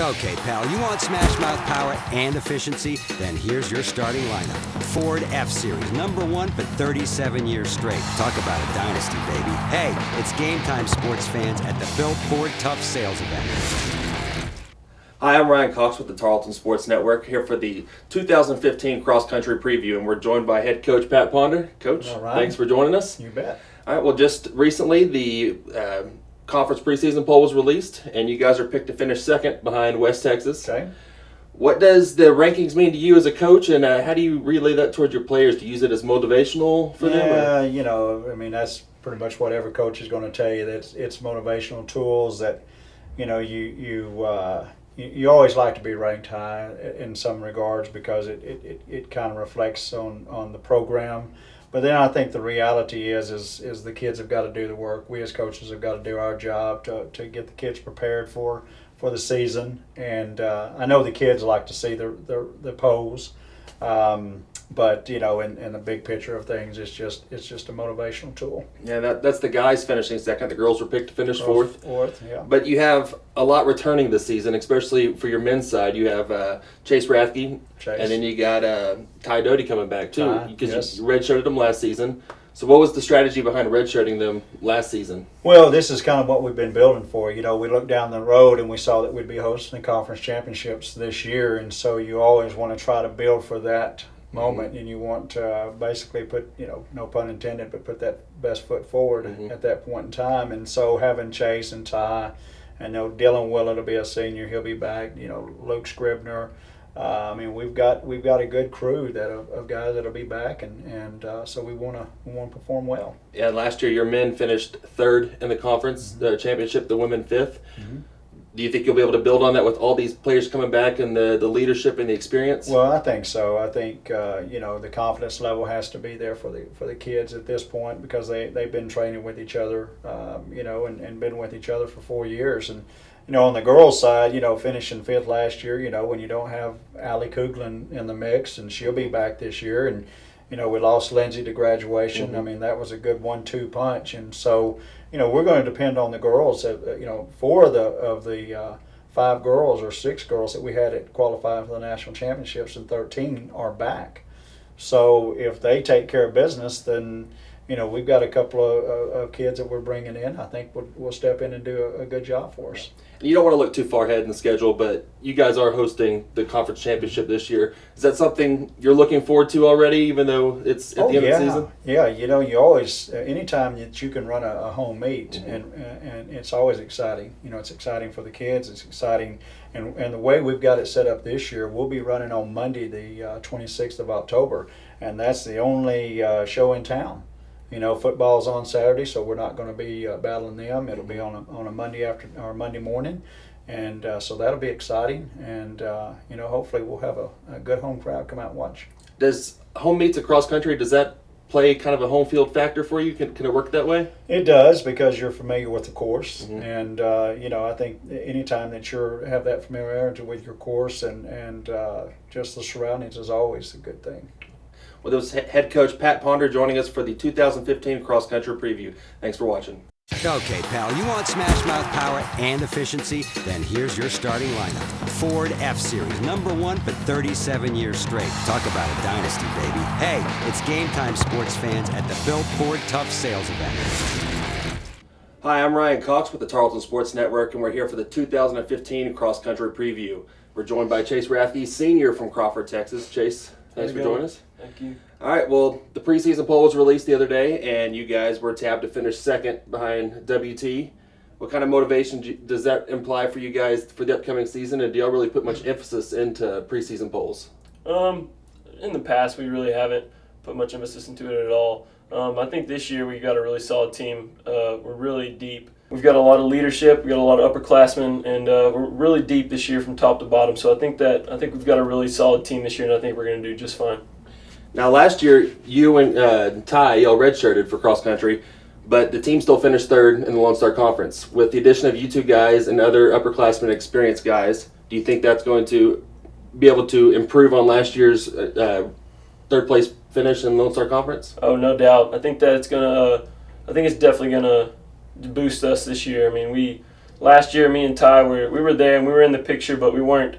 Okay, pal, you want smash mouth power and efficiency? Then here's your starting lineup. Ford F-Series, #1 for 37 years straight. Talk about a dynasty, baby. Hey, it's game time, sports fans, at the Built Ford Tough Sales event. Hi, I'm Ryan Cox with the Tarleton Sports Network, here for the 2015 Cross Country Preview, and we're joined by head coach Pat Ponder. Coach, thanks for joining us. You bet. All right, well, just recently the conference preseason poll was released, and you guys are picked to finish second behind West Texas. Okay. What does the rankings mean to you as a coach, and how do you relay that towards your players? Do you use it as motivational for them? Yeah, you know, I mean, that's pretty much what every coach is going to tell you. That it's motivational tools that, you know, you always like to be ranked high in some regards because it kind of reflects on the program. But then I think the reality is the kids have got to do the work. We as coaches have got to do our job to get the kids prepared for the season. And I know the kids like to see the polls, but you know, in the big picture of things, it's just a motivational tool. Yeah, that's the guys finishing second. The girls were picked to finish fourth. Fourth, yeah. But you have a lot returning this season, especially for your men's side. You have Chase Rathke, and then you got Ty Doty coming back too, because you redshirted them last season. So what was the strategy behind redshirting them last season? Well, this is kind of what we've been building for. You know, we looked down the road and we saw that we'd be hosting the conference championships this year, and so you always want to try to build for that moment, and you want to basically put, you know, no pun intended, but put that best foot forward at that point in time. And so having Chase and Ty, and you know, Dylan Willett will be a senior, he'll be back. You know, Luke Scribner. I mean, we've got a good crew of guys that'll be back, and so we want to perform well. Yeah, last year your men finished third in the conference championship, the women fifth. Do you think you'll be able to build on that with all these players coming back and the leadership and the experience? Well, I think so. I think you know, the confidence level has to be there for the kids at this point because they've been training with each other, you know, and been with each other for 4 years. And you know, on the girls' side, you know, finishing fifth last year, you know, when you don't have Allie Kuglin in the mix, and she'll be back this year, and you know, we lost Lindsay to graduation. I mean, that was a good 1-2 punch, and so you know, we're going to depend on the girls. You know, 4 of the 5 girls or 6 girls that we had at qualifying for the national championships in 13 are back. So if they take care of business, then you know, we've got a couple of kids that we're bringing in. I think we'll step in and do a good job for us. You don't want to look too far ahead in the schedule, but you guys are hosting the conference championship this year. Is that something you're looking forward to already, even though it's at the end of the season? Yeah, you know, you always, anytime that you can run a home meet, and it's always exciting. You know, it's exciting for the kids. It's exciting. And the way we've got it set up this year, we'll be running on Monday, the 26th of October, and that's the only show in town. You know, football's on Saturday, so we're not going to be battling them. It'll be on a Monday or Monday morning, and so that'll be exciting. And you know, hopefully we'll have a good home crowd come out and watch. Does home meets across country, does that play kind of a home field factor for you? Can it work that way? It does, because you're familiar with the course, and you know, I think anytime that you have that familiarity with your course and just the surroundings is always a good thing. Well, that was head coach Pat Ponder joining us for the 2015 Cross Country Preview. Thanks for watching. Okay, pal, you want smash mouth power and efficiency? Then here's your starting lineup. Ford F-Series, #1 for 37 years straight. Talk about a dynasty, baby. Hey, it's game time, sports fans, at the Built Ford Tough Sales event. Hi, I'm Ryan Cox with the Tarleton Sports Network, and we're here for the 2015 Cross Country Preview. We're joined by Chase Rathke, senior from Crawford, Texas. Chase, thanks for joining us. Thank you. All right, well, the preseason poll was released the other day, and you guys were tabbed to finish second behind WT. What kind of motivation does that imply for you guys for the upcoming season, and do y'all really put much emphasis into preseason polls? In the past, we really haven't put much emphasis into it at all. I think this year we got a really solid team. We're really deep. We've got a lot of leadership. We got a lot of upperclassmen, and we're really deep this year from top to bottom. So I think we've got a really solid team this year, and I think we're going to do just fine. Now, last year, you and Ty, y'all redshirted for cross country, but the team still finished third in the Lone Star Conference. With the addition of you two guys and other upperclassmen experienced guys, do you think that's going to be able to improve on last year's third place finish in the Lone Star Conference? Oh, no doubt. I think that it's definitely gonna boost us this year. I mean, last year, me and Ty we were there and we were in the picture, but we weren't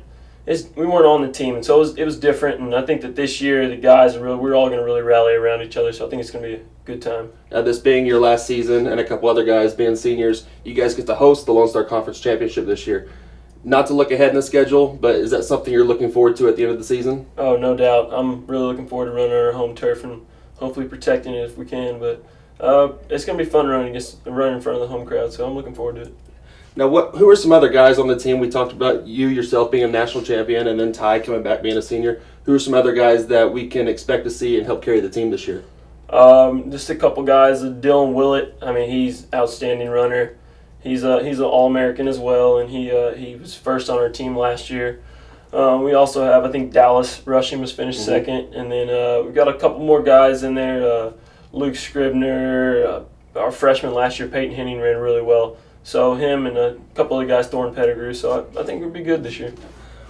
on the team, and so it was different. And I think that this year the guys we're all going to really rally around each other. So I think it's going to be a good time. Now, this being your last season and a couple other guys being seniors, you guys get to host the Lone Star Conference Championship this year. Not to look ahead in the schedule, but is that something you're looking forward to at the end of the season? Oh, no doubt. I'm really looking forward to running our home turf and hopefully protecting it if we can. But it's going to be fun running in front of the home crowd, so I'm looking forward to it. Now, who are some other guys on the team? We talked about you yourself being a national champion and then Ty coming back being a senior. Who are some other guys that we can expect to see and help carry the team this year? Just a couple guys. Dylan Willett, I mean, he's an outstanding runner. He's an All-American as well, and he was first on our team last year. We also have, I think, Dallas Rushing was finished second, and then we've got a couple more guys in there. Luke Scribner, our freshman last year, Peyton Henning, ran really well. So him and a couple of guys, Thorne Pettigrew. So I think we'll be good this year.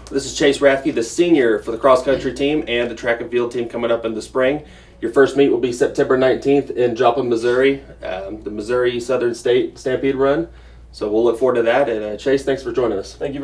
This is Chase Rathke, the senior for the cross-country team and the track and field team coming up in the spring. Your first meet will be September 19th in Joplin, Missouri, the Missouri Southern State Stampede Run. So we'll look forward to that. And Chase, thanks for joining us. Thank you.